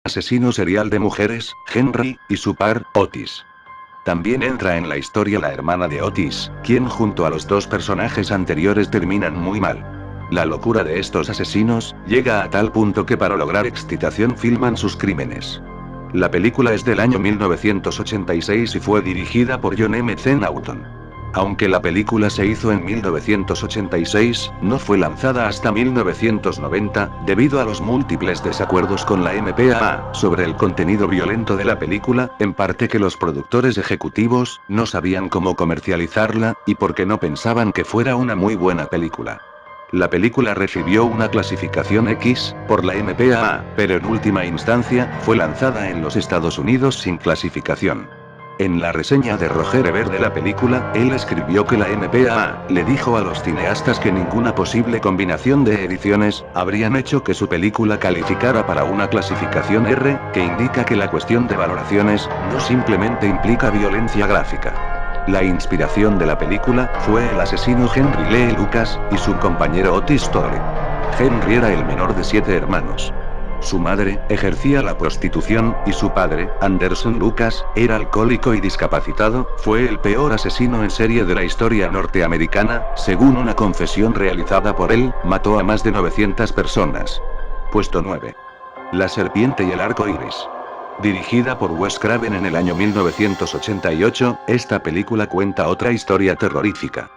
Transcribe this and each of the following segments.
asesino serial de mujeres, Henry, y su par, Otis. También entra en la historia la hermana de Otis, quien junto a los dos personajes anteriores terminan muy mal. La locura de estos asesinos llega a tal punto que para lograr excitación filman sus crímenes. La película es del año 1986 y fue dirigida por John M. Naughton. Aunque la película se hizo en 1986, no fue lanzada hasta 1990, debido a los múltiples desacuerdos con la MPAA sobre el contenido violento de la película, en parte que los productores ejecutivos no sabían cómo comercializarla, y porque no pensaban que fuera una muy buena película. La película recibió una clasificación X por la MPAA, pero en última instancia, fue lanzada en los Estados Unidos sin clasificación. En la reseña de Roger Ebert de la película, él escribió que la MPAA le dijo a los cineastas que ninguna posible combinación de ediciones habrían hecho que su película calificara para una clasificación R, que indica que la cuestión de valoraciones no simplemente implica violencia gráfica. La inspiración de la película fue el asesino Henry Lee Lucas y su compañero Otis Toole. Henry era el menor de 7 hermanos. Su madre ejercía la prostitución, y su padre, Anderson Lucas, era alcohólico y discapacitado. Fue el peor asesino en serie de la historia norteamericana, según una confesión realizada por él, mató a más de 900 personas. Puesto 9. La serpiente y el arco iris. Dirigida por Wes Craven en el año 1988, esta película cuenta otra historia terrorífica.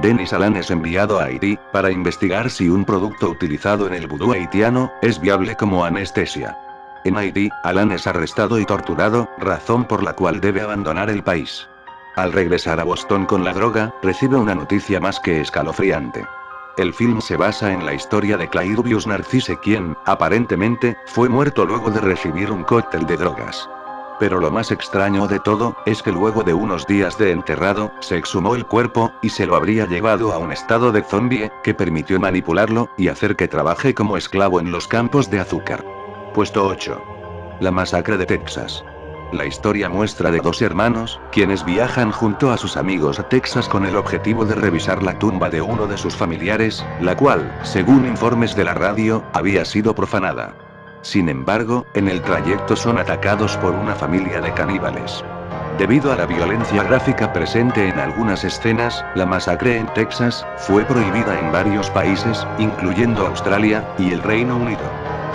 Dennis Allen es enviado a Haití para investigar si un producto utilizado en el vudú haitiano es viable como anestesia. En Haití, Alan es arrestado y torturado, razón por la cual debe abandonar el país. Al regresar a Boston con la droga, recibe una noticia más que escalofriante. El film se basa en la historia de Clairvius Narcisse, quien, aparentemente, fue muerto luego de recibir un cóctel de drogas. Pero lo más extraño de todo, es que luego de unos días de enterrado, se exhumó el cuerpo, y se lo habría llevado a un estado de zombie, que permitió manipularlo, y hacer que trabaje como esclavo en los campos de azúcar. Puesto 8. La masacre de Texas. La historia muestra de dos hermanos, quienes viajan junto a sus amigos a Texas con el objetivo de revisar la tumba de uno de sus familiares, la cual, según informes de la radio, había sido profanada. Sin embargo, en el trayecto son atacados por una familia de caníbales. Debido a la violencia gráfica presente en algunas escenas, la masacre en Texas fue prohibida en varios países, incluyendo Australia y el Reino Unido.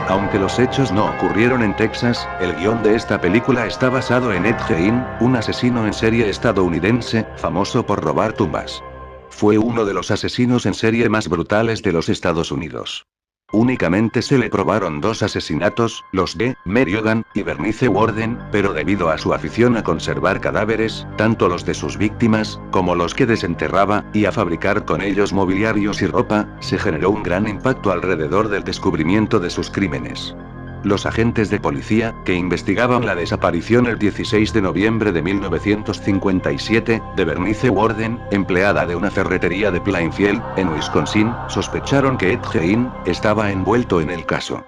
Aunque los hechos no ocurrieron en Texas, el guión de esta película está basado en Ed Gein, un asesino en serie estadounidense, famoso por robar tumbas. Fue uno de los asesinos en serie más brutales de los Estados Unidos. Únicamente se le probaron 2 asesinatos, los de Mary Hogan y Bernice Warden, pero debido a su afición a conservar cadáveres, tanto los de sus víctimas, como los que desenterraba, y a fabricar con ellos mobiliarios y ropa, se generó un gran impacto alrededor del descubrimiento de sus crímenes. Los agentes de policía, que investigaban la desaparición el 16 de noviembre de 1957, de Bernice Warden, empleada de una ferretería de Plainfield, en Wisconsin, sospecharon que Ed Gein estaba envuelto en el caso.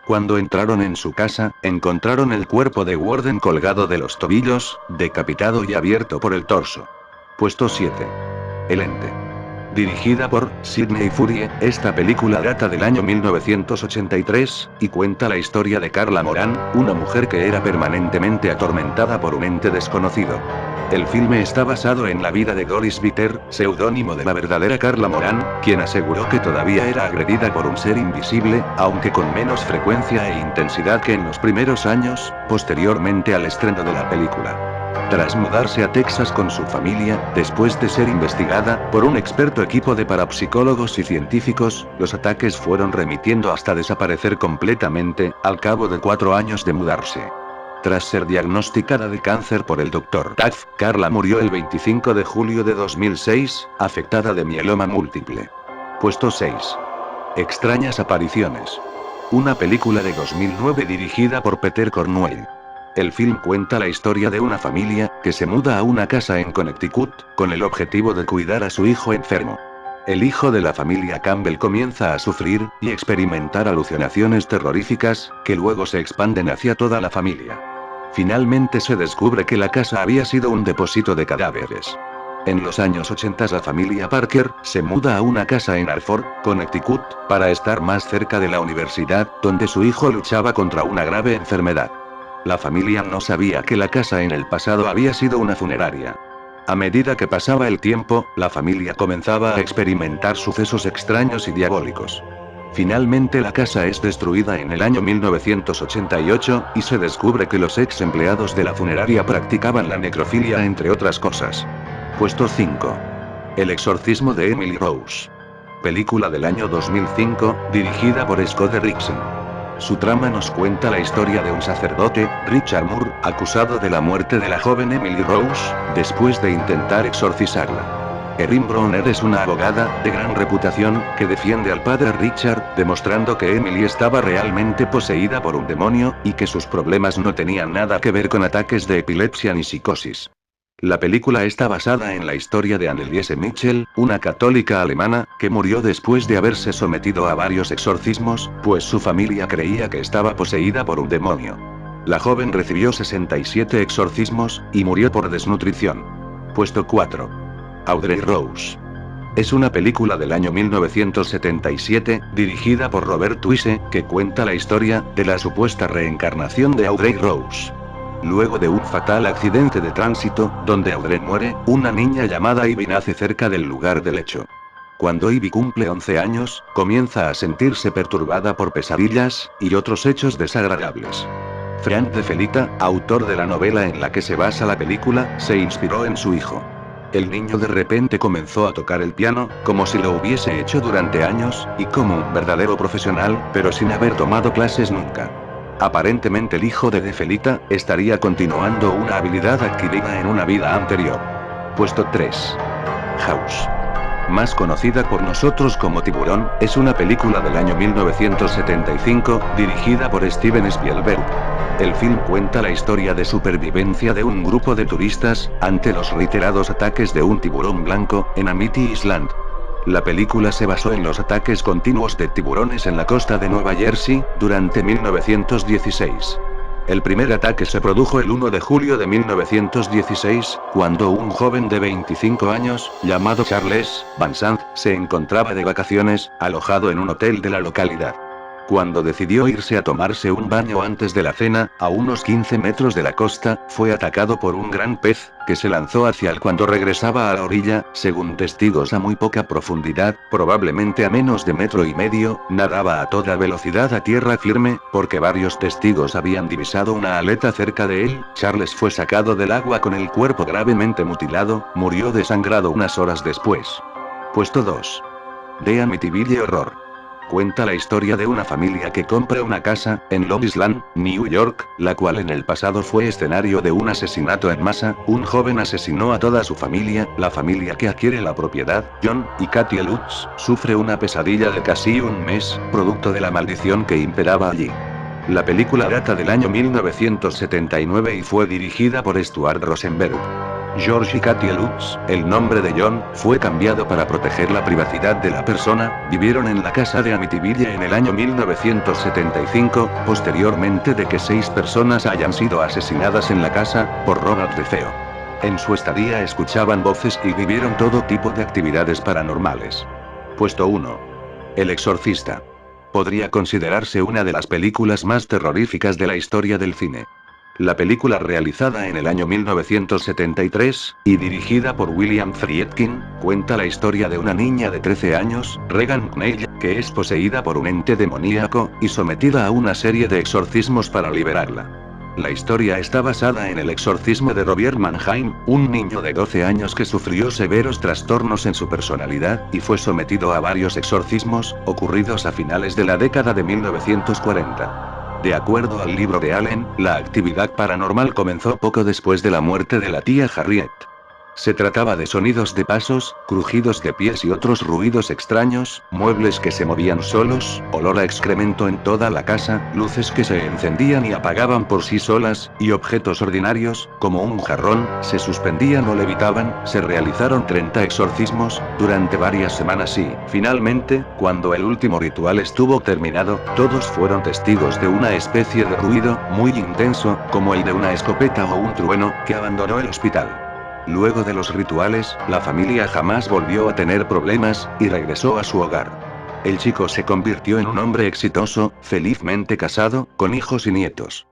Cuando entraron en su casa, encontraron el cuerpo de Warden colgado de los tobillos, decapitado y abierto por el torso. Puesto 7. El ente. Dirigida por Sidney Furie, esta película data del año 1983, y cuenta la historia de Carla Moran, una mujer que era permanentemente atormentada por un ente desconocido. El filme está basado en la vida de Doris Bitter, seudónimo de la verdadera Carla Moran, quien aseguró que todavía era agredida por un ser invisible, aunque con menos frecuencia e intensidad que en los primeros años, posteriormente al estreno de la película. Tras mudarse a Texas con su familia, después de ser investigada por un experto equipo de parapsicólogos y científicos, los ataques fueron remitiendo hasta desaparecer completamente, al cabo de 4 años de mudarse. Tras ser diagnosticada de cáncer por el Dr. Taff, Carla murió el 25 de julio de 2006, afectada de mieloma múltiple. Puesto 6. Extrañas apariciones. Una película de 2009 dirigida por Peter Cornwell. El film cuenta la historia de una familia, que se muda a una casa en Connecticut, con el objetivo de cuidar a su hijo enfermo. El hijo de la familia Campbell comienza a sufrir, y experimentar alucinaciones terroríficas, que luego se expanden hacia toda la familia. Finalmente se descubre que la casa había sido un depósito de cadáveres. En los años 80 la familia Parker se muda a una casa en Hartford, Connecticut, para estar más cerca de la universidad, donde su hijo luchaba contra una grave enfermedad. La familia no sabía que la casa en el pasado había sido una funeraria. A medida que pasaba el tiempo, la familia comenzaba a experimentar sucesos extraños y diabólicos. Finalmente la casa es destruida en el año 1988, y se descubre que los ex empleados de la funeraria practicaban la necrofilia entre otras cosas. Puesto 5. El exorcismo de Emily Rose. Película del año 2005, dirigida por Scott Derrickson. Su trama nos cuenta la historia de un sacerdote, Richard Moore, acusado de la muerte de la joven Emily Rose, después de intentar exorcizarla. Erin Brunner es una abogada, de gran reputación, que defiende al padre Richard, demostrando que Emily estaba realmente poseída por un demonio, y que sus problemas no tenían nada que ver con ataques de epilepsia ni psicosis. La película está basada en la historia de Anneliese Michel, una católica alemana, que murió después de haberse sometido a varios exorcismos, pues su familia creía que estaba poseída por un demonio. La joven recibió 67 exorcismos, y murió por desnutrición. Puesto 4. Audrey Rose. Es una película del año 1977, dirigida por Robert Wise, que cuenta la historia de la supuesta reencarnación de Audrey Rose. Luego de un fatal accidente de tránsito, donde Audrey muere, una niña llamada Ivy nace cerca del lugar del hecho. Cuando Ivy cumple 11 años, comienza a sentirse perturbada por pesadillas y otros hechos desagradables. Frank de Felita, autor de la novela en la que se basa la película, se inspiró en su hijo. El niño de repente comenzó a tocar el piano, como si lo hubiese hecho durante años, y como un verdadero profesional, pero sin haber tomado clases nunca. Aparentemente el hijo de Felita estaría continuando una habilidad adquirida en una vida anterior. Puesto 3. House. Más conocida por nosotros como Tiburón, es una película del año 1975, dirigida por Steven Spielberg. El film cuenta la historia de supervivencia de un grupo de turistas, ante los reiterados ataques de un tiburón blanco, en Amity Island. La película se basó en los ataques continuos de tiburones en la costa de Nueva Jersey, durante 1916. El primer ataque se produjo el 1 de julio de 1916, cuando un joven de 25 años, llamado Charles Van Sant, se encontraba de vacaciones, alojado en un hotel de la localidad. Cuando decidió irse a tomarse un baño antes de la cena, a unos 15 metros de la costa, fue atacado por un gran pez, que se lanzó hacia él cuando regresaba a la orilla. Según testigos a muy poca profundidad, probablemente a menos de 1,5 metros, nadaba a toda velocidad a tierra firme, porque varios testigos habían divisado una aleta cerca de él. Charles fue sacado del agua con el cuerpo gravemente mutilado, murió desangrado unas horas después. Puesto 2. The Amityville Horror. Cuenta la historia de una familia que compra una casa, en Long Island, New York, la cual en el pasado fue escenario de un asesinato en masa. Un joven asesinó a toda su familia. La familia que adquiere la propiedad, John y Katie Lutz, sufre una pesadilla de casi un mes, producto de la maldición que imperaba allí. La película data del año 1979 y fue dirigida por Stuart Rosenberg. George y Katie Lutz, el nombre de John, fue cambiado para proteger la privacidad de la persona. Vivieron en la casa de Amityville en el año 1975, posteriormente de que 6 personas hayan sido asesinadas en la casa, por Robert DeFeo. En su estadía escuchaban voces y vivieron todo tipo de actividades paranormales. Puesto 1. El Exorcista. Podría considerarse una de las películas más terroríficas de la historia del cine. La película, realizada en el año 1973, y dirigida por William Friedkin, cuenta la historia de una niña de 13 años, Regan Knell, que es poseída por un ente demoníaco, y sometida a una serie de exorcismos para liberarla. La historia está basada en el exorcismo de Robert Mannheim, un niño de 12 años que sufrió severos trastornos en su personalidad, y fue sometido a varios exorcismos, ocurridos a finales de la década de 1940. De acuerdo al libro de Allen, la actividad paranormal comenzó poco después de la muerte de la tía Harriet. Se trataba de sonidos de pasos, crujidos de pies y otros ruidos extraños, muebles que se movían solos, olor a excremento en toda la casa, luces que se encendían y apagaban por sí solas, y objetos ordinarios, como un jarrón, se suspendían o levitaban. Se realizaron 30 exorcismos, durante varias semanas y, finalmente, cuando el último ritual estuvo terminado, todos fueron testigos de una especie de ruido, muy intenso, como el de una escopeta o un trueno, que abandonó el hospital. Luego de los rituales, la familia jamás volvió a tener problemas, y regresó a su hogar. El chico se convirtió en un hombre exitoso, felizmente casado, con hijos y nietos.